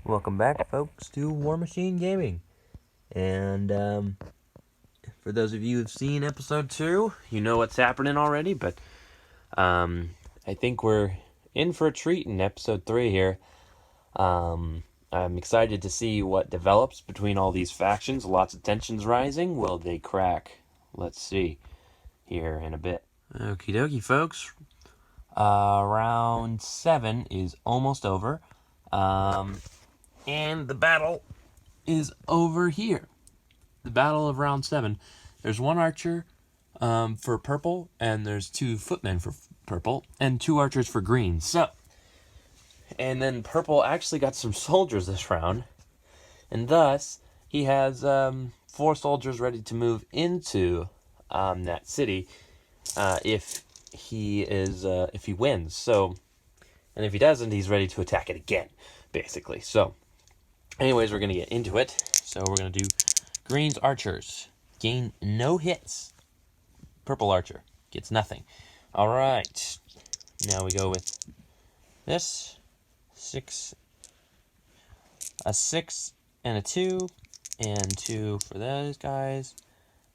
Welcome back, folks, to Warmachine Gaming. And for those of you who've seen episode 2, you know what's happening already, but I think we're in for a treat in episode 3 here. I'm excited to see what develops between all these factions. Lots of tensions rising. Will they crack? Let's see here in a bit. Okie dokie, folks. Round 7 is almost over. And the battle is over here. The battle of round 7. There's one archer for purple, and there's 2 footmen for purple, and 2 archers for green. So, and then purple actually got some soldiers this round, and thus he has 4 soldiers ready to move into that city if he wins. So, and if he doesn't, he's ready to attack it again, basically. So, anyways, we're gonna get into it. So we're gonna do green's archers gain no hits. Purple archer gets nothing. All right. Now we go with this 6, a 6 and a 2, and 2 for those guys.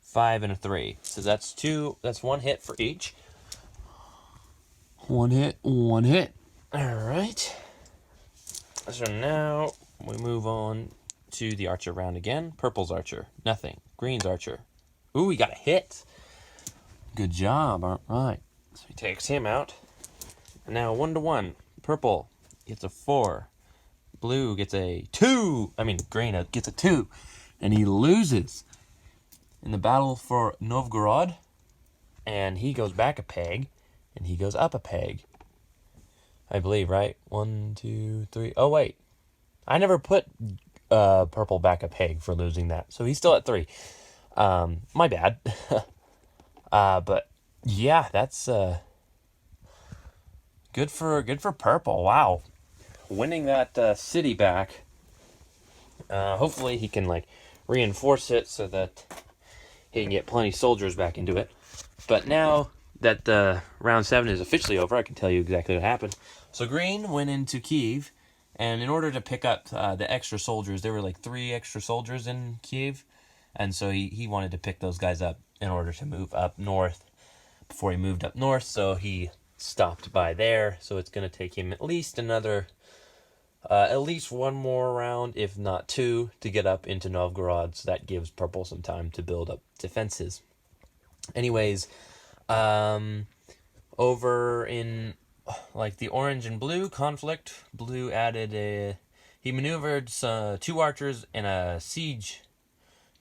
5 and a 3. So that's 2. That's 1 hit for each. 1 hit, 1 hit. All right. So now we move on to the archer round again. Purple's archer, nothing. Green's archer. Ooh, he got a hit. Good job. All right. So he takes him out. And now 1-1. Purple gets a 4. Blue gets a 2. Green gets a 2. And he loses in the battle for Novgorod. And he goes back a peg. And he goes up a peg. I believe, right? 1, 2, 3. Oh, wait. I never put purple back a peg for losing that. So he's still at 3. My bad. But yeah, that's good for purple. Wow. Winning that city back. Hopefully he can reinforce it so that he can get plenty of soldiers back into it. But now that round 7 is officially over, I can tell you exactly what happened. So green went into Kiev, and in order to pick up the extra soldiers, there were 3 extra soldiers in Kiev, and so he wanted to pick those guys up in order to move up north before he moved up north, so he stopped by there. So it's going to take him at least one more round, if not 2, to get up into Novgorod, so that gives purple some time to build up defenses. Anyways, over in the orange and blue conflict, blue added he maneuvered 2 archers and a siege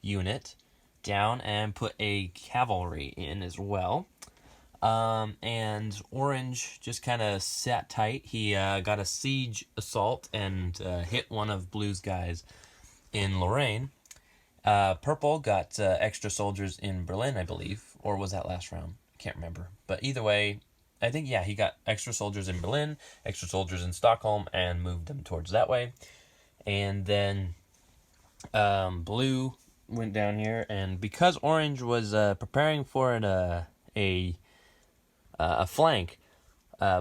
unit down and put a cavalry in as well. And orange just kind of sat tight. He got a siege assault and hit one of blue's guys in Lorraine. Purple got extra soldiers in Berlin, I believe, or was that last round? Can't remember. But either way, I think, yeah, he got extra soldiers in Berlin, extra soldiers in Stockholm, and moved them towards that way. And then blue went down here, and because orange was preparing for a flank,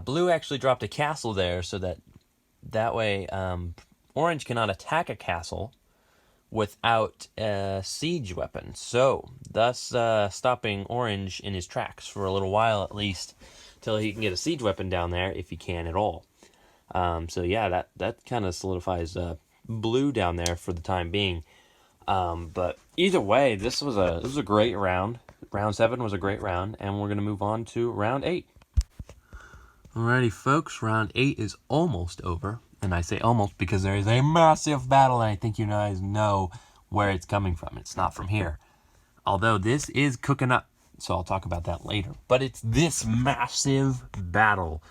blue actually dropped a castle there, so that way orange cannot attack a castle without a siege weapon. So, thus stopping orange in his tracks for a little while at least, till he can get a siege weapon down there, if he can at all. So yeah, that kind of solidifies blue down there for the time being. But either way, this was a great round. Round 7 was a great round, and we're going to move on to round 8. Alrighty, folks, round 8 is almost over. And I say almost because there is a massive battle, and I think you guys know where it's coming from. It's not from here. Although this is cooking up, so I'll talk about that later. But it's this massive battle.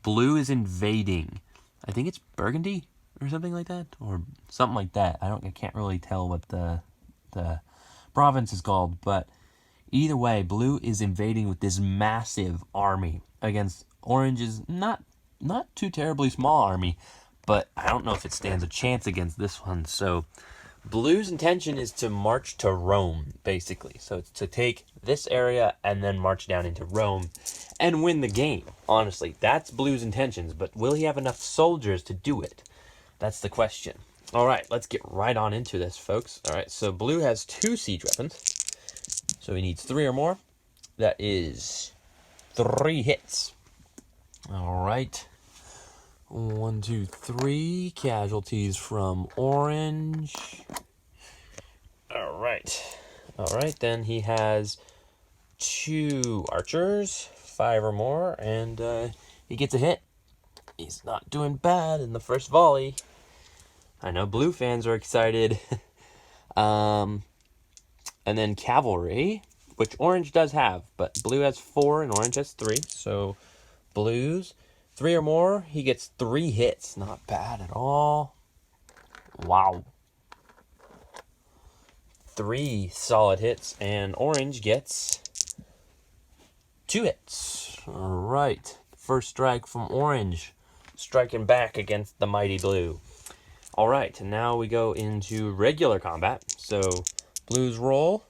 Blue is invading. I think it's Burgundy or something like that, or something like that. I can't really tell what the province is called, but either way, blue is invading with this massive army against orange's not too terribly small army. But I don't know if it stands a chance against this one. So blue's intention is to march to Rome, basically. So it's to take this area and then march down into Rome and win the game. Honestly, that's blue's intentions. But will he have enough soldiers to do it? That's the question. All right, let's get right on into this, folks. All right, so blue has 2 siege weapons. So he needs 3 or more. That is 3 hits. All right. 1, 2, 3 casualties from orange. All right, then he has 2 archers, 5 or more, and he gets a hit. He's not doing bad in the first volley. I know blue fans are excited. And then cavalry, which orange does have, but blue has 4 and orange has 3. So blues, 3 or more, he gets 3 hits. Not bad at all. Wow. 3 solid hits, and orange gets 2 hits. All right. First strike from orange, striking back against the mighty blue. All right, and now we go into regular combat. So blues roll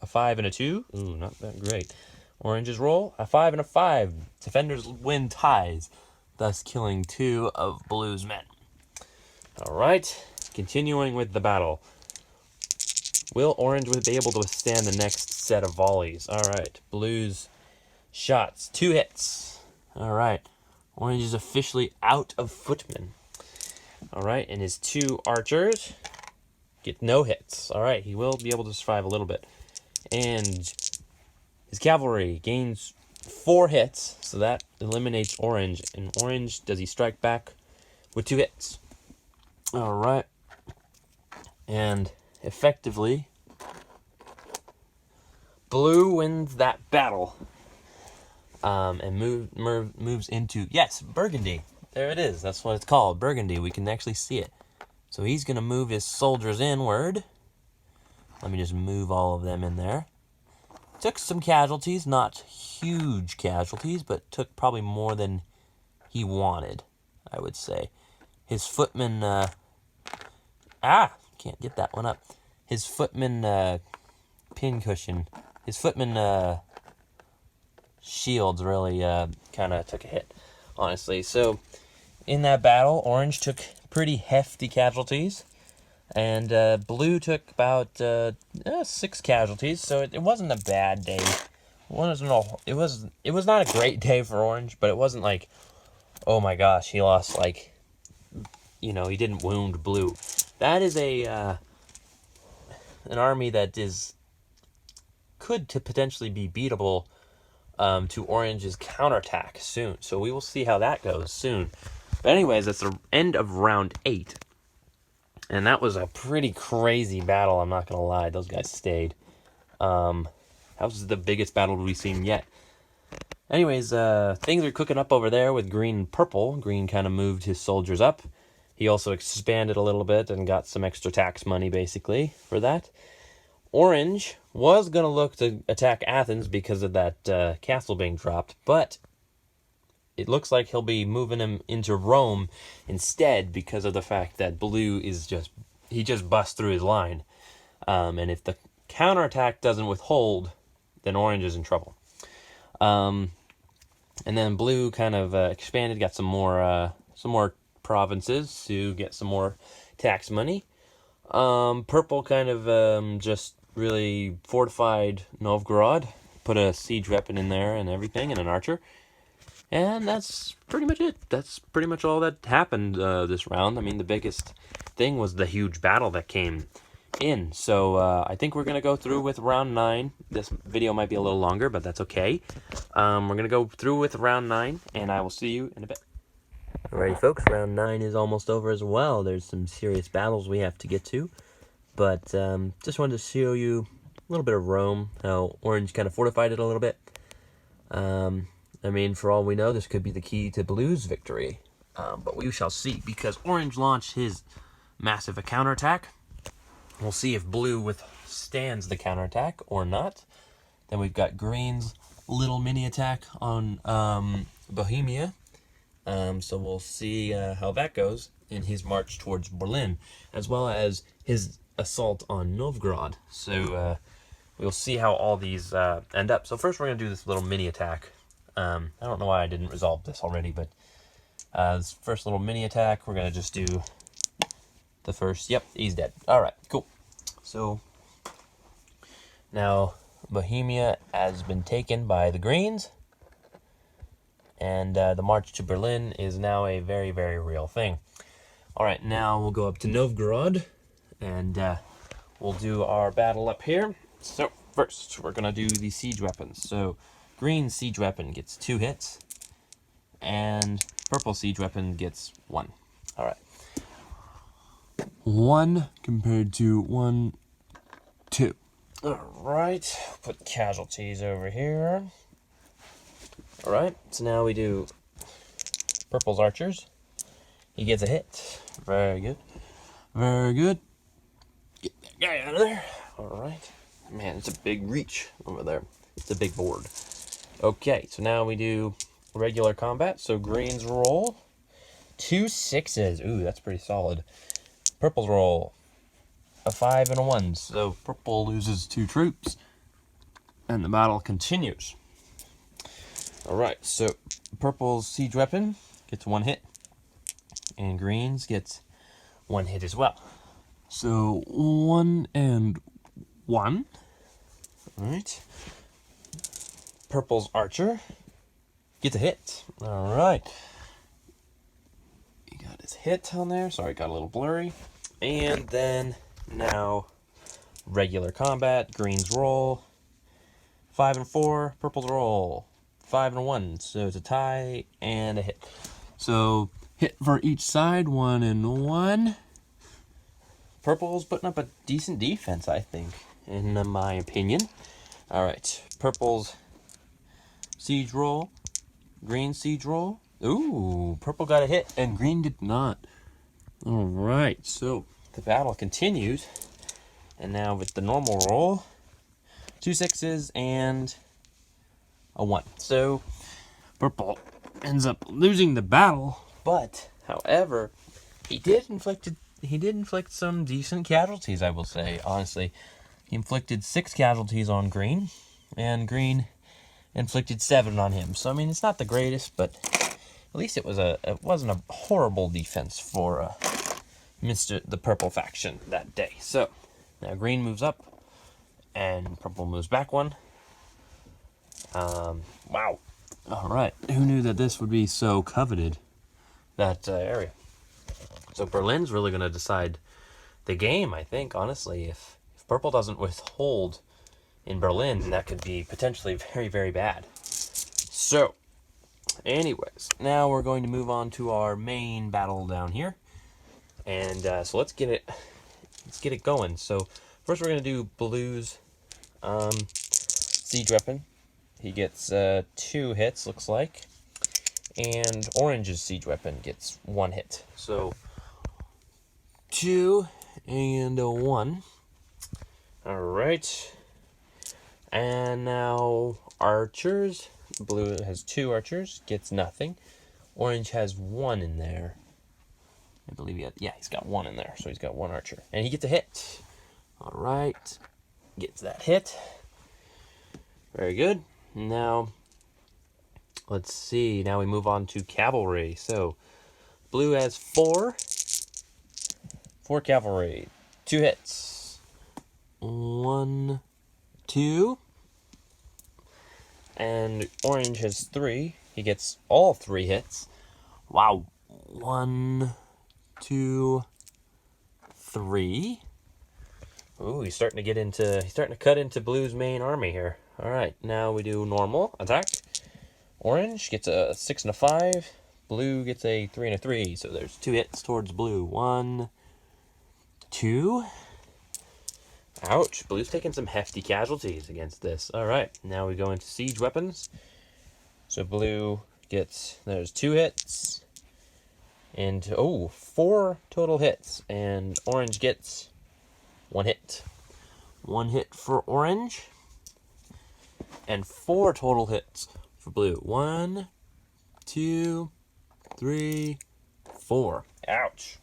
a 5 and a 2. Ooh, not that great. Orange's roll a 5 and a 5. Defenders win ties, thus killing 2 of blue's men. All right, continuing with the battle. Will orange be able to withstand the next set of volleys? All right, blues shots, 2 hits. All right, orange is officially out of footmen. All right, and his 2 archers get no hits. All right, he will be able to survive a little bit. And his cavalry gains 4 hits, so that eliminates orange. And orange, does he strike back with 2 hits? All right. And effectively, blue wins that battle. And moves into, yes, Burgundy. There it is. That's what it's called, Burgundy. We can actually see it. So he's going to move his soldiers inward. Let me just move all of them in there. Took some casualties, not huge casualties, but took probably more than he wanted, I would say. His footman, can't get that one up. His footman, pincushion. His footman, shields really, kind of took a hit, honestly. So, in that battle, orange took pretty hefty casualties, and blue took about 6 casualties. So it wasn't a bad day. It was not a great day for orange, but it wasn't like, oh my gosh, he lost, like, he didn't wound blue. That is an army that could potentially be beatable to orange's counterattack soon. So we will see how that goes soon. But anyways, that's the end of round 8. And that was a pretty crazy battle, I'm not going to lie. Those guys stayed. That was the biggest battle we've seen yet. Anyways, things are cooking up over there with green and purple. Green kind of moved his soldiers up. He also expanded a little bit and got some extra tax money, basically, for that. Orange was going to look to attack Athens because of that castle being dropped, but it looks like he'll be moving him into Rome instead because of the fact that blue he just busts through his line. And if the counterattack doesn't withhold, then orange is in trouble. And then blue kind of expanded, got some more provinces to get some more tax money. Purple kind of just really fortified Novgorod, put a siege weapon in there and everything, and an archer. And that's pretty much it. That's pretty much all that happened this round. I mean, the biggest thing was the huge battle that came in. So I think we're going to go through with round 9. This video might be a little longer, but that's okay. We're going to go through with round 9, and I will see you in a bit. Alrighty, folks, round 9 is almost over as well. There's some serious battles we have to get to. But just wanted to show you a little bit of Rome, how orange kind of fortified it a little bit. I mean, for all we know, this could be the key to blue's victory. But we shall see, because orange launched his massive counterattack. We'll see if blue withstands the counterattack or not. Then we've got green's little mini attack on Bohemia. So we'll see how that goes in his march towards Berlin, as well as his assault on Novgorod. So we'll see how all these end up. So first we're going to do this little mini attack. I don't know why I didn't resolve this already, but this first little mini attack, we're going to just do The first, yep, he's dead. All right, cool. So now Bohemia has been taken by the Greens, and the march to Berlin is now a very, very real thing. All right, now we'll go up to Novgorod, and we'll do our battle up here. So first, we're gonna do the siege weapons. So green siege weapon gets 2 hits, and purple siege weapon gets 1. All right. 1 compared to 1, 2. All right, put casualties over here. All right, so now we do purple's archers. He gets a hit. Very good. Very good. Get that guy out of there. All right. Man, it's a big reach over there. It's a big board. Okay, so now we do regular combat. So greens roll 2 6s. Ooh, that's pretty solid. Purple's roll a 5 and a 1. So purple loses 2 troops, and the battle continues. All right, so purple's siege weapon gets 1 hit, and greens gets 1 hit as well. So 1 and 1. All right. Purple's archer gets a hit. All right. He got his hit on there. Sorry, got a little blurry. And then now regular combat. Greens roll 5 and 4. Purple's roll 5 and 1. So it's a tie and a hit. So hit for each side, 1 and 1. Purple's putting up a decent defense, I think, in my opinion. All right, purple's siege roll, green siege roll. Ooh, purple got a hit and green did not. All right, so the battle continues, and now with the normal roll, 2 6s and a 1. So purple ends up losing the battle, but however, he did inflict some decent casualties, I will say. Honestly, he inflicted 6 casualties on green, and green inflicted 7 on him. So I mean, it's not the greatest, but at least it wasn't a horrible defense for the purple faction that day. So now green moves up, and purple moves back 1. Wow. All right. Who knew that this would be so coveted, that area? So Berlin's really going to decide the game, I think, honestly. If purple doesn't withhold in Berlin, that could be potentially very, very bad. So, anyways, now we're going to move on to our main battle down here. And so let's get it going. So first we're going to do blue's siege weapon. He gets 2 hits, looks like. And orange's siege weapon gets 1 hit. So 2 and a 1. All right. And now archers. Blue has 2 archers, gets nothing. Orange has 1 in there. I believe he's got 1 in there, so he's got 1 archer. And he gets a hit. All right. Gets that hit. Very good. Now, let's see. Now we move on to cavalry. So, blue has 4 cavalry. 2 hits. 1, 2. And orange has 3. He gets all 3 hits. Wow. 1, 2, 3. Ooh, he's starting to cut into blue's main army here. All right, now we do normal attack. Orange gets a 6 and a 5. Blue gets a 3 and a 3. So there's 2 hits towards blue. 1, 2. Ouch, blue's taking some hefty casualties against this. All right, now we go into siege weapons. So blue there's 2 hits. And, 4 total hits. And orange gets 1 hit. 1 hit for orange. And 4 total hits for blue. 1, 2, 3, 4. Ouch.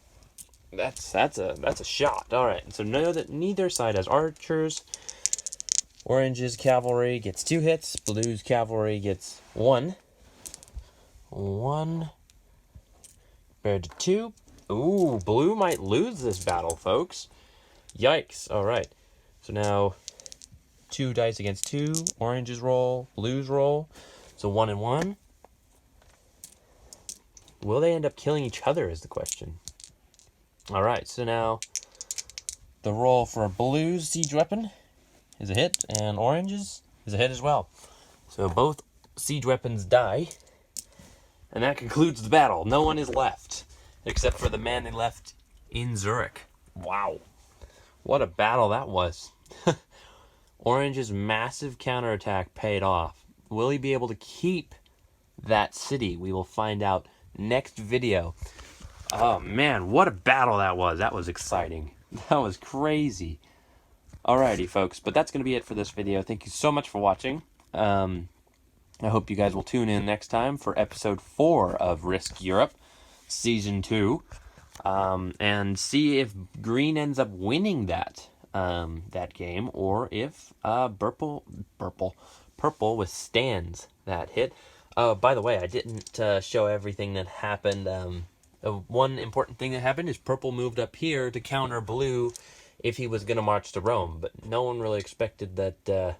That's a shot. All right. So know that neither side has archers. Orange's cavalry gets 2 hits. Blue's cavalry gets 1. 1 compared to 2. Ooh, blue might lose this battle, folks. Yikes. All right. So now 2 dice against 2. Oranges roll, blues roll. So 1 and 1. Will they end up killing each other is the question. All right. So now the roll for blues siege weapon is a hit, and oranges is a hit as well. So both siege weapons die. And that concludes the battle. No one is left, except for the man they left in Zurich. Wow. What a battle that was. Orange's massive counterattack paid off. Will he be able to keep that city? We will find out next video. Oh man, what a battle that was. That was exciting. That was crazy. Alrighty, folks, but that's going to be it for this video. Thank you so much for watching. I hope you guys will tune in next time for episode 4 of Risk Europe, season 2, and see if green ends up winning that game, or if purple withstands that hit. By the way, I didn't show everything that happened. One important thing that happened is purple moved up here to counter blue if he was going to march to Rome, but no one really expected that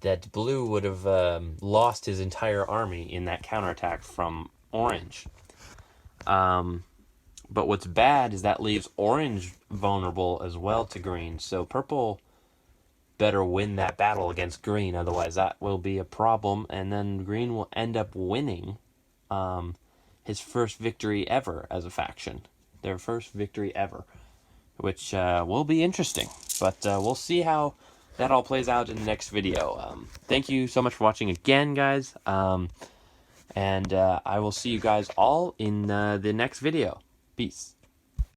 that blue would have lost his entire army in that counterattack from orange. But what's bad is that leaves orange vulnerable as well to green. So purple better win that battle against green, otherwise that will be a problem. And then green will end up winning his first victory ever as a faction. Their first victory ever, which will be interesting. But we'll see how that all plays out in the next video. Thank you so much for watching again, guys. And I will see you guys all in the next video. Peace.